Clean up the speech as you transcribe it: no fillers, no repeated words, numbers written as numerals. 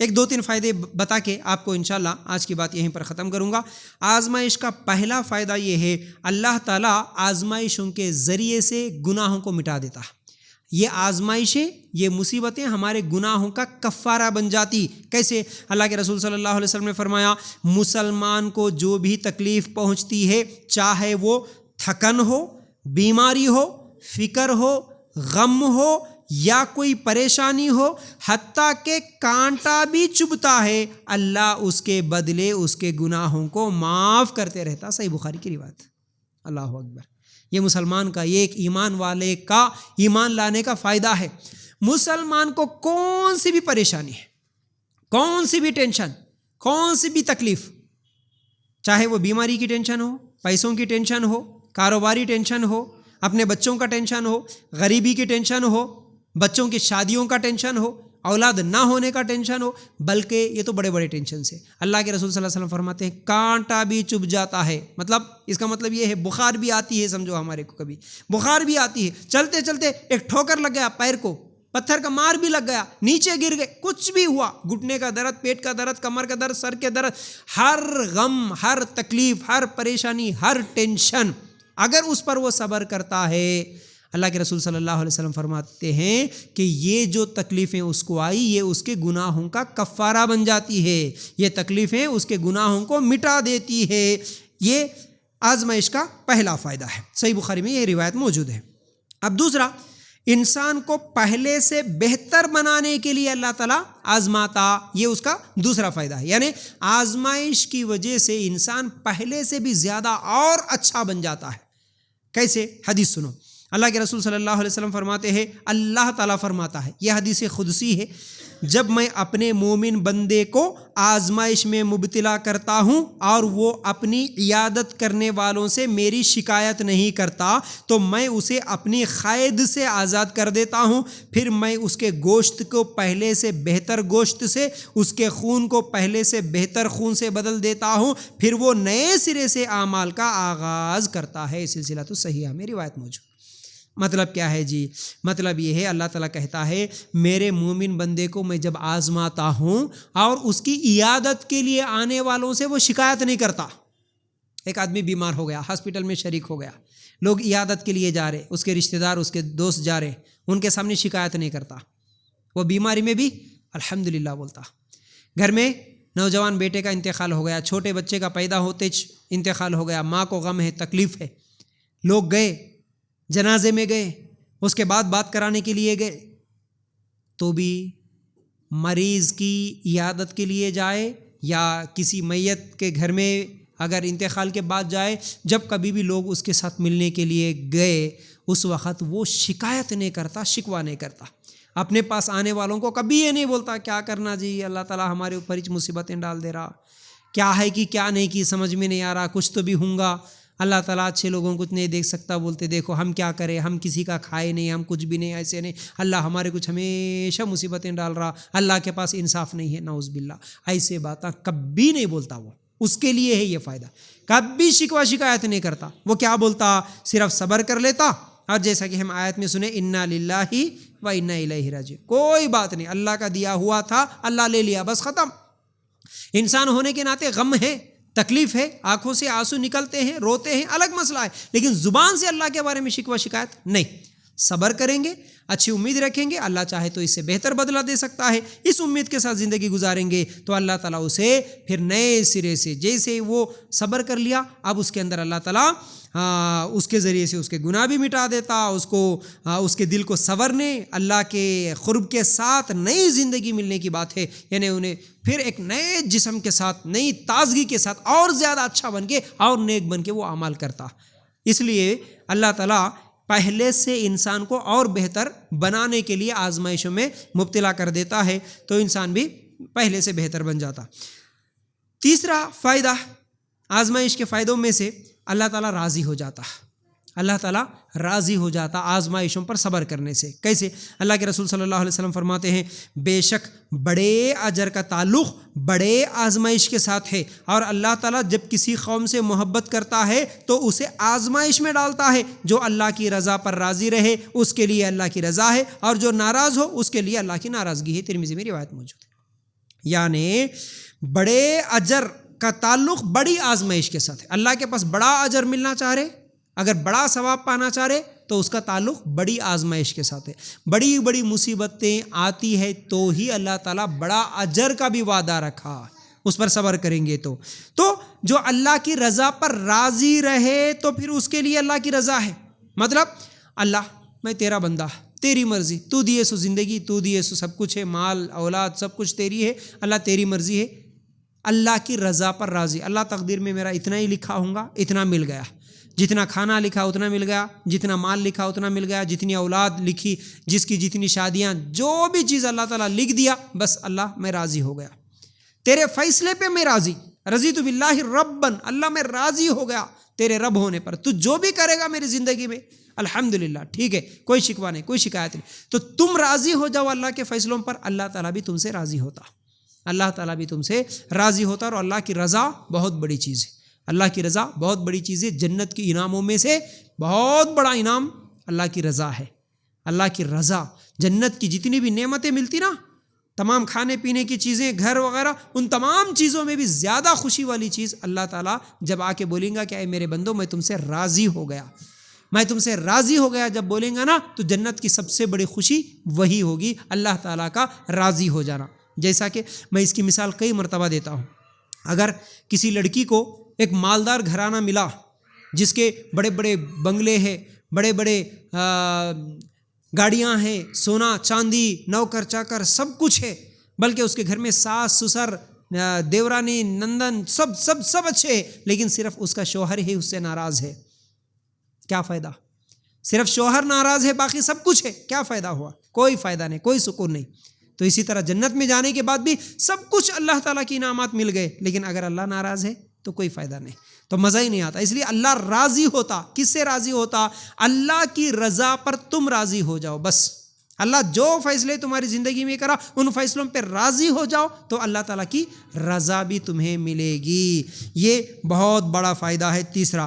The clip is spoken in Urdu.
ایک دو تین فائدے بتا کے آپ کو انشاءاللہ آج کی بات یہیں پر ختم کروں گا۔ آزمائش کا پہلا فائدہ یہ ہے، اللہ تعالیٰ آزمائشوں کے ذریعے سے گناہوں کو مٹا دیتا۔ یہ آزمائشیں، یہ مصیبتیں ہمارے گناہوں کا کفارہ بن جاتی۔ کیسے؟ اللہ کے رسول صلی اللہ علیہ وسلم نے فرمایا، مسلمان کو جو بھی تکلیف پہنچتی ہے، چاہے وہ تھکن ہو، بیماری ہو، فکر ہو، غم ہو یا کوئی پریشانی ہو، حتیٰ کہ کانٹا بھی چبھتا ہے، اللہ اس کے بدلے اس کے گناہوں کو معاف کرتے رہتا۔ صحیح بخاری کی روایت۔ اللہ اکبر۔ یہ مسلمان کا، یہ ایک ایمان والے کا ایمان لانے کا فائدہ ہے۔ مسلمان کو کون سی بھی پریشانی ہے، کون سی بھی ٹینشن، کون سی بھی تکلیف، چاہے وہ بیماری کی ٹینشن ہو، پیسوں کی ٹینشن ہو، کاروباری ٹینشن ہو، اپنے بچوں کا ٹینشن ہو، غریبی کی ٹینشن ہو، بچوں کی شادیوں کا ٹینشن ہو، اولاد نہ ہونے کا ٹینشن ہو، بلکہ یہ تو بڑے بڑے ٹینشن سے اللہ کے رسول صلی اللہ علیہ وسلم فرماتے ہیں کانٹا بھی چبھ جاتا ہے۔ مطلب اس کا مطلب یہ ہے بخار بھی آتی ہے، سمجھو ہمارے کو کبھی بخار بھی آتی ہے، چلتے چلتے ایک ٹھوکر لگ گیا پیر کو، پتھر کا مار بھی لگ گیا، نیچے گر گئے، کچھ بھی ہوا، گھٹنے کا درد، پیٹ کا درد، کمر کا درد، سر کے درد، ہر غم، ہر تکلیف، ہر پریشانی، ہر ٹینشن، اگر اس پر وہ صبر کرتا ہے، اللہ کے رسول صلی اللہ علیہ وسلم فرماتے ہیں کہ یہ جو تکلیفیں اس کو آئی، یہ اس کے گناہوں کا کفارہ بن جاتی ہے، یہ تکلیفیں اس کے گناہوں کو مٹا دیتی ہے۔ یہ آزمائش کا پہلا فائدہ ہے، صحیح بخاری میں یہ روایت موجود ہے۔ اب دوسرا، انسان کو پہلے سے بہتر بنانے کے لیے اللہ تعالیٰ آزماتا، یہ اس کا دوسرا فائدہ ہے۔ یعنی آزمائش کی وجہ سے انسان پہلے سے بھی زیادہ اور اچھا بن جاتا ہے۔ کیسے؟ حدیث سنو، اللہ کے رسول صلی اللہ علیہ وسلم فرماتے ہیں، اللہ تعالیٰ فرماتا ہے، یہ حدیث قدسی ہے، جب میں اپنے مومن بندے کو آزمائش میں مبتلا کرتا ہوں اور وہ اپنی عیادت کرنے والوں سے میری شکایت نہیں کرتا تو میں اسے اپنی قید سے آزاد کر دیتا ہوں، پھر میں اس کے گوشت کو پہلے سے بہتر گوشت سے، اس کے خون کو پہلے سے بہتر خون سے بدل دیتا ہوں، پھر وہ نئے سرے سے اعمال کا آغاز کرتا ہے۔ سلسلہ تو صحیح ہے، میری روایت موجود۔ مطلب کیا ہے جی؟ مطلب یہ ہے، اللہ تعالیٰ کہتا ہے میرے مومن بندے کو میں جب آزماتا ہوں اور اس کی عیادت کے لیے آنے والوں سے وہ شکایت نہیں کرتا۔ ایک آدمی بیمار ہو گیا، ہاسپٹل میں شریک ہو گیا، لوگ عیادت کے لیے جا رہے، اس کے رشتہ دار، اس کے دوست جا رہے، ان کے سامنے شکایت نہیں کرتا، وہ بیماری میں بھی الحمدللہ بولتا۔ گھر میں نوجوان بیٹے کا انتقال ہو گیا، چھوٹے بچے کا پیدا ہوتے انتقال ہو گیا، ماں کو غم ہے، تکلیف ہے، لوگ گئے، جنازے میں گئے، اس کے بعد بات کرانے کے لیے گئے، تو بھی مریض کی عیادت کے لیے جائے یا کسی میت کے گھر میں اگر انتقال کے بعد جائے، جب کبھی بھی لوگ اس کے ساتھ ملنے کے لیے گئے، اس وقت وہ شکایت نہیں کرتا، شکوہ نہیں کرتا، اپنے پاس آنے والوں کو کبھی یہ نہیں بولتا کیا کرنا جی، اللہ تعالیٰ ہمارے اوپر ہی مصیبتیں ڈال دے رہا، کیا ہے کہ کیا نہیں کی سمجھ میں نہیں آ رہا، کچھ تو بھی ہوں گا، اللہ تعالیٰ اچھے لوگوں کو نہیں دیکھ سکتا، بولتے دیکھو ہم کیا کریں، ہم کسی کا کھائے نہیں، ہم کچھ بھی نہیں، ایسے نہیں، اللہ ہمارے کچھ ہمیشہ مصیبتیں ڈال رہا، اللہ کے پاس انصاف نہیں ہے، نعوذ باللہ، ایسے باتیں کبھی نہیں بولتا وہ، اس کے لیے ہے یہ فائدہ، کبھی شکوہ شکایت نہیں کرتا، وہ کیا بولتا، صرف صبر کر لیتا، اور جیسا کہ ہم آیت میں سنے انا للہ و انا الیہ راجعون، کوئی بات نہیں، اللہ کا دیا ہوا تھا، اللہ لے لیا، بس ختم۔ انسان ہونے کے ناطے غم ہے، تکلیف ہے، آنکھوں سے آنسو نکلتے ہیں، روتے ہیں، الگ مسئلہ ہے، لیکن زبان سے اللہ کے بارے میں شکوہ شکایت نہیں۔ صبر کریں گے، اچھی امید رکھیں گے، اللہ چاہے تو اس سے بہتر بدلہ دے سکتا ہے، اس امید کے ساتھ زندگی گزاریں گے تو اللہ تعالیٰ اسے پھر نئے سرے سے، جیسے وہ صبر کر لیا، اب اس کے اندر اللہ تعالیٰ اس کے ذریعے سے اس کے گناہ بھی مٹا دیتا، اس کو اس کے دل کو سنورنے، اللہ کے قرب کے ساتھ نئی زندگی ملنے کی بات ہے، یعنی انہیں پھر ایک نئے جسم کے ساتھ، نئی تازگی کے ساتھ اور زیادہ اچھا بن کے اور نیک بن کے وہ اعمال کرتا۔ اس لیے اللہ تعالیٰ پہلے سے انسان کو اور بہتر بنانے کے لیے آزمائشوں میں مبتلا کر دیتا ہے، تو انسان بھی پہلے سے بہتر بن جاتا۔ تیسرا فائدہ آزمائش کے فائدوں میں سے، اللہ تعالیٰ راضی ہو جاتا، اللہ تعالیٰ راضی ہو جاتا آزمائشوں پر صبر کرنے سے۔ کیسے؟ اللہ کے رسول صلی اللہ علیہ وسلم فرماتے ہیں بے شک بڑے اجر کا تعلق بڑے آزمائش کے ساتھ ہے، اور اللہ تعالیٰ جب کسی قوم سے محبت کرتا ہے تو اسے آزمائش میں ڈالتا ہے، جو اللہ کی رضا پر راضی رہے اس کے لیے اللہ کی رضا ہے، اور جو ناراض ہو اس کے لیے اللہ کی ناراضگی ہے۔ ترمذی میں روایت موجود ہے۔ یعنی بڑے اجر کا تعلق بڑی آزمائش کے ساتھ ہے. اللہ کے پاس بڑا اجر ملنا چاہ رہے، اگر بڑا ثواب پانا چاہ رہے تو اس کا تعلق بڑی آزمائش کے ساتھ ہے. بڑی بڑی مصیبتیں آتی ہے تو ہی اللہ تعالیٰ بڑا اجر کا بھی وعدہ رکھا، اس پر صبر کریں گے تو جو اللہ کی رضا پر راضی رہے تو پھر اس کے لیے اللہ کی رضا ہے. مطلب اللہ میں تیرا بندہ، تیری مرضی، تو دیے سو زندگی، تو دیے سو سب کچھ ہے، مال اولاد سب کچھ تیری ہے، اللہ تیری مرضی ہے. اللہ کی رضا پر راضی، اللہ تقدیر میں میرا اتنا ہی لکھا ہوگا، اتنا مل گیا، جتنا کھانا لکھا اتنا مل گیا، جتنا مال لکھا اتنا مل گیا، جتنی اولاد لکھی، جس کی جتنی شادیاں، جو بھی چیز اللہ تعالیٰ لکھ دیا، بس اللہ میں راضی ہو گیا، تیرے فیصلے پہ میں راضی، رضیت باللہ ربن، اللہ میں راضی ہو گیا تیرے رب ہونے پر. تو جو بھی کرے گا میری زندگی میں الحمدللہ ٹھیک ہے، کوئی شکوہ نہیں، کوئی شکایت نہیں. تو تم راضی ہو جاؤ اللہ کے فیصلوں پر، اللہ تعالیٰ بھی تم سے راضی ہوتا، اللہ تعالیٰ بھی تم سے راضی ہوتا. اور اللہ کی رضا بہت بڑی چیز ہے، اللہ کی رضا بہت بڑی چیز ہے. جنت کی انعاموں میں سے بہت بڑا انعام اللہ کی رضا ہے. اللہ کی رضا، جنت کی جتنی بھی نعمتیں ملتی نا، تمام کھانے پینے کی چیزیں، گھر وغیرہ، ان تمام چیزوں میں بھی زیادہ خوشی والی چیز اللہ تعالیٰ جب آ کے بولیں گا کہ اے میرے بندو میں تم سے راضی ہو گیا، میں تم سے راضی ہو گیا، جب بولیں گا نا تو جنت کی سب سے بڑی خوشی وہی ہوگی، اللہ تعالیٰ کا راضی ہو جانا. جیسا کہ میں اس کی مثال کئی مرتبہ دیتا ہوں. اگر کسی لڑکی کو ایک مالدار گھرانہ ملا جس کے بڑے بڑے بنگلے ہیں، بڑے بڑے گاڑیاں ہیں، سونا چاندی، نوکر چاکر سب کچھ ہے، بلکہ اس کے گھر میں ساس سسر دیورانی نندن سب اچھے ہیں، لیکن صرف اس کا شوہر ہی اس سے ناراض ہے، کیا فائدہ؟ صرف شوہر ناراض ہے، باقی سب کچھ ہے، کیا فائدہ ہوا؟ کوئی فائدہ نہیں، کوئی سکون نہیں. تو اسی طرح جنت میں جانے کے بعد بھی سب کچھ اللہ تعالیٰ کی انعامات مل گئے، لیکن اگر اللہ ناراض ہے تو کوئی فائدہ نہیں، تو مزہ ہی نہیں آتا. اس لیے اللہ راضی ہوتا، کس سے راضی ہوتا؟ اللہ کی رضا پر تم راضی ہو جاؤ. بس اللہ جو فیصلے تمہاری زندگی میں کرا ان فیصلوں پہ راضی ہو جاؤ تو اللہ تعالیٰ کی رضا بھی تمہیں ملے گی. یہ بہت بڑا فائدہ ہے. تیسرا